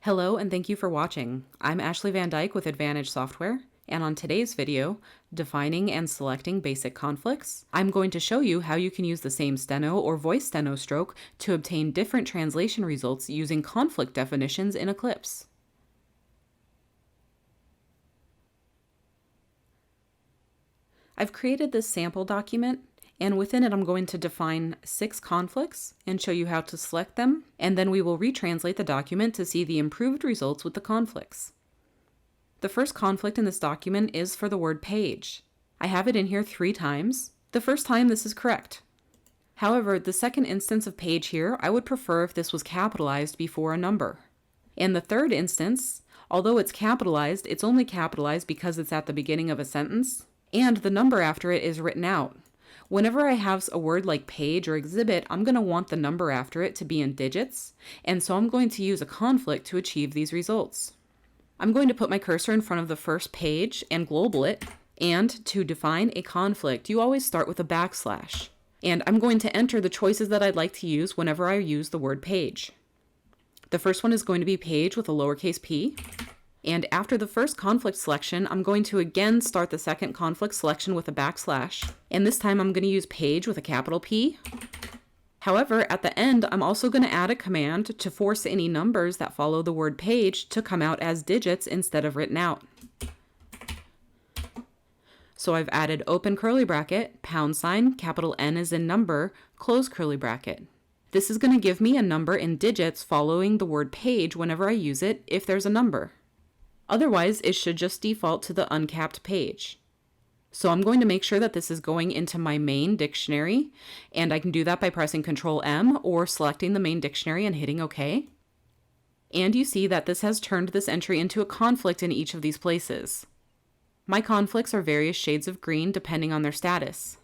Hello and thank you for watching. I'm Ashley Van Dyke with Advantage Software, and on today's video, defining and selecting basic conflicts, I'm going to show you how you can use the same steno or voice steno stroke to obtain different translation results using conflict definitions in Eclipse. I've created this sample document, and within it I'm going to define 6 conflicts and show you how to select them, and then we will retranslate the document to see the improved results with the conflicts. The first conflict in this document is for the word page. I have it in here 3 times. The first time this is correct. However, the second instance of page here, I would prefer if this was capitalized before a number. And the third instance, although it's capitalized, it's only capitalized because it's at the beginning of a sentence, and the number after it is written out. Whenever I have a word like page or exhibit, I'm going to want the number after it to be in digits, and so I'm going to use a conflict to achieve these results. I'm going to put my cursor in front of the first page and global it, and to define a conflict, you always start with a backslash. And I'm going to enter the choices that I'd like to use whenever I use the word page. The first one is going to be page with a lowercase p. And after the first conflict selection, I'm going to again start the second conflict selection with a backslash. And this time I'm going to use page with a capital P. However, at the end, I'm also going to add a command to force any numbers that follow the word page to come out as digits instead of written out. So I've added open curly bracket, #, capital N as in number, close curly bracket. This is going to give me a number in digits following the word page whenever I use it if there's a number. Otherwise, it should just default to the uncapped page. So I'm going to make sure that this is going into my main dictionary, and I can do that by pressing Ctrl M or selecting the main dictionary and hitting OK. And you see that this has turned this entry into a conflict in each of these places. My conflicts are various shades of green depending on their status.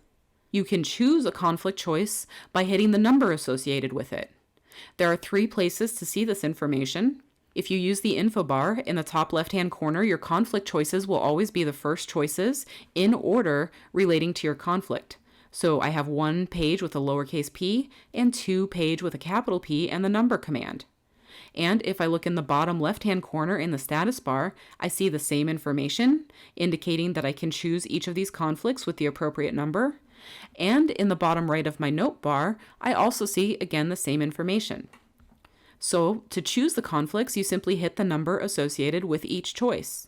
You can choose a conflict choice by hitting the number associated with it. There are 3 places to see this information. If you use the info bar in the top left-hand corner, your conflict choices will always be the first choices in order relating to your conflict. So I have 1 page with a lowercase p and 2 page with a capital P and the number command. And if I look in the bottom left-hand corner in the status bar, I see the same information, indicating that I can choose each of these conflicts with the appropriate number. And in the bottom right of my note bar, I also see again the same information. So to choose the conflicts, you simply hit the number associated with each choice.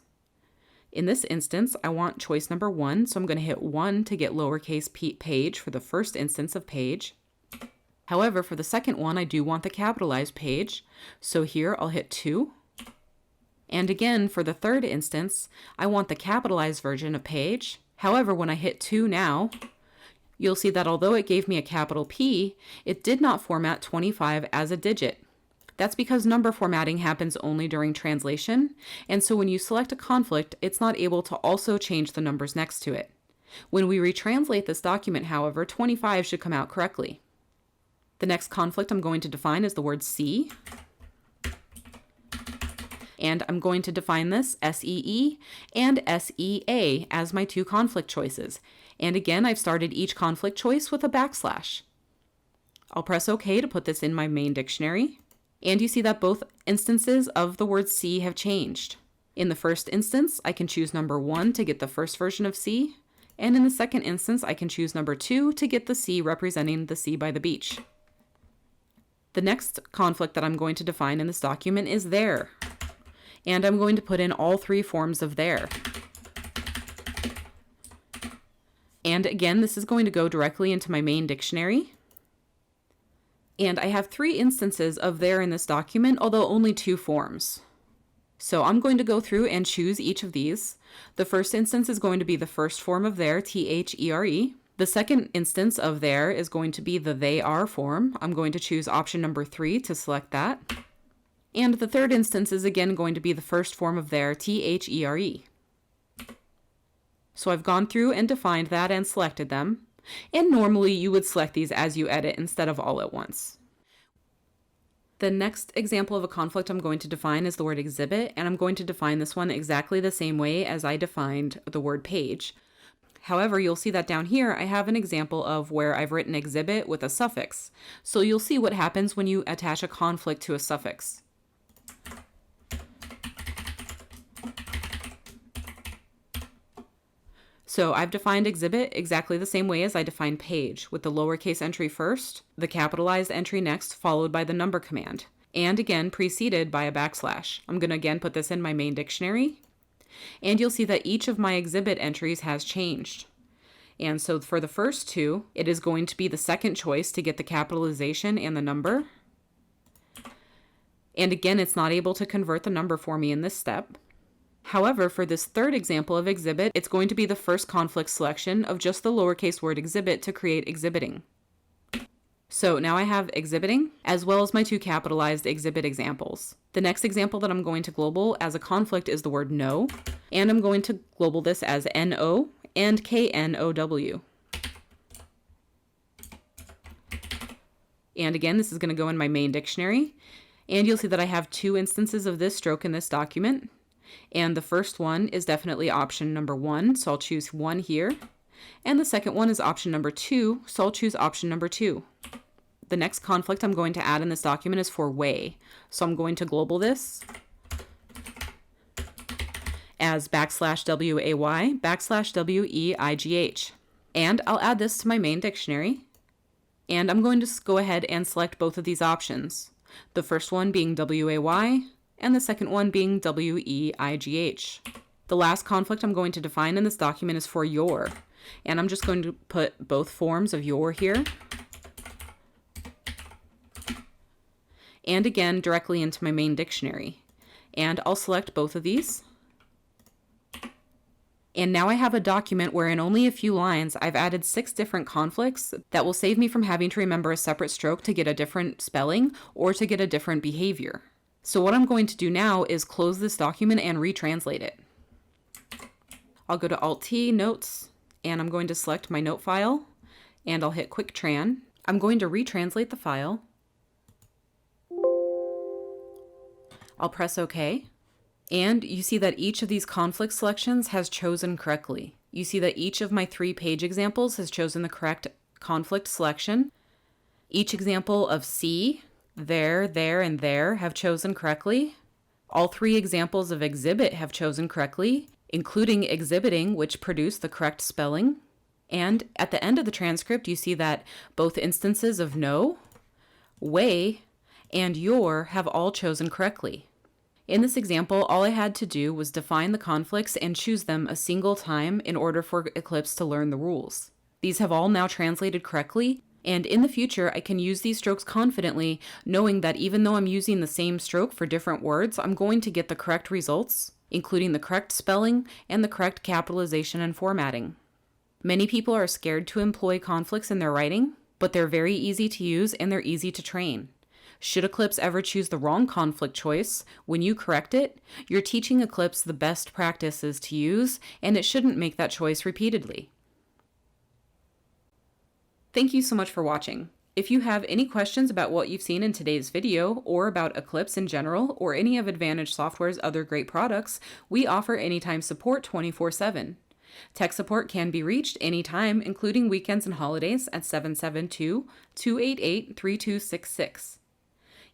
In this instance, I want choice number 1, so I'm going to hit 1 to get lowercase p page for the first instance of page. However, for the second one, I do want the capitalized page, so here I'll hit 2. And again, for the third instance, I want the capitalized version of page. However, when I hit 2 now, you'll see that although it gave me a capital P, it did not format 25 as a digit. That's because number formatting happens only during translation, and so when you select a conflict, it's not able to also change the numbers next to it. When we retranslate this document, however, 25 should come out correctly. The next conflict I'm going to define is the word see, and I'm going to define this SEE and SEA as my 2 conflict choices. And again, I've started each conflict choice with a backslash. I'll press OK to put this in my main dictionary. And you see that both instances of the word C have changed. In the first instance, I can choose number 1 to get the first version of C, and in the second instance, I can choose number 2 to get the C representing the sea by the beach. The next conflict that I'm going to define in this document is there, and I'm going to put in all 3 forms of there. And again, this is going to go directly into my main dictionary. And I have 3 instances of there in this document, although only 2 forms. So I'm going to go through and choose each of these. The first instance is going to be the first form of there, THERE. The second instance of there is going to be the they are form. I'm going to choose option number 3 to select that. And the third instance is again going to be the first form of there, THERE. So I've gone through and defined that and selected them. And normally you would select these as you edit instead of all at once. The next example of a conflict I'm going to define is the word exhibit, and I'm going to define this one exactly the same way as I defined the word page. However, you'll see that down here I have an example of where I've written exhibit with a suffix. So you'll see what happens when you attach a conflict to a suffix. So I've defined exhibit exactly the same way as I defined page, with the lowercase entry first, the capitalized entry next, followed by the number command, and again preceded by a backslash. I'm going to again put this in my main dictionary, and you'll see that each of my exhibit entries has changed. And so for the first two, it is going to be the second choice to get the capitalization and the number. And again, it's not able to convert the number for me in this step. However, for this third example of exhibit, it's going to be the first conflict selection of just the lowercase word exhibit to create exhibiting. So now I have exhibiting, as well as my two capitalized exhibit examples. The next example that I'm going to global as a conflict is the word no, and I'm going to global this as NO and KNOW. And again, this is going to go in my main dictionary, and you'll see that I have two instances of this stroke in this document. And the first one is definitely option number 1, so I'll choose 1 here. And the second one is option number 2, so I'll choose option number 2. The next conflict I'm going to add in this document is for way, so I'm going to global this as \WAY, \WEIGH. And I'll add this to my main dictionary. And I'm going to go ahead and select both of these options. The first one being WAY, and the second one being WEIGH. The last conflict I'm going to define in this document is for your, and I'm just going to put both forms of your here, and again directly into my main dictionary. And I'll select both of these. And now I have a document where in only a few lines I've added 6 different conflicts that will save me from having to remember a separate stroke to get a different spelling or to get a different behavior. So what I'm going to do now is close this document and retranslate it. I'll go to Alt-T, Notes, and I'm going to select my note file, and I'll hit Quick Tran. I'm going to retranslate the file. I'll press OK. And you see that each of these conflict selections has chosen correctly. You see that each of my 3 page examples has chosen the correct conflict selection. Each example of C, there, and there have chosen correctly. All 3 examples of exhibit have chosen correctly, including exhibiting, which produced the correct spelling. And at the end of the transcript, you see that both instances of no, way, and your have all chosen correctly. In this example, all I had to do was define the conflicts and choose them a single time in order for Eclipse to learn the rules. These have all now translated correctly, and in the future, I can use these strokes confidently, knowing that even though I'm using the same stroke for different words, I'm going to get the correct results, including the correct spelling and the correct capitalization and formatting. Many people are scared to employ conflicts in their writing, but they're very easy to use and they're easy to train. Should Eclipse ever choose the wrong conflict choice, when you correct it, you're teaching Eclipse the best practices to use, and it shouldn't make that choice repeatedly. Thank you so much for watching. If you have any questions about what you've seen in today's video, or about Eclipse in general, or any of Advantage Software's other great products, we offer anytime support 24/7. Tech support can be reached anytime, including weekends and holidays, at 772-288-3266.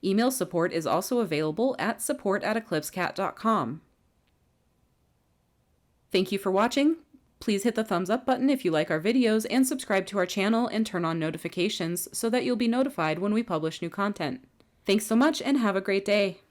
Email support is also available at support@eclipsecat.com. Thank you for watching. Please hit the thumbs up button if you like our videos, and subscribe to our channel and turn on notifications so that you'll be notified when we publish new content. Thanks so much and have a great day.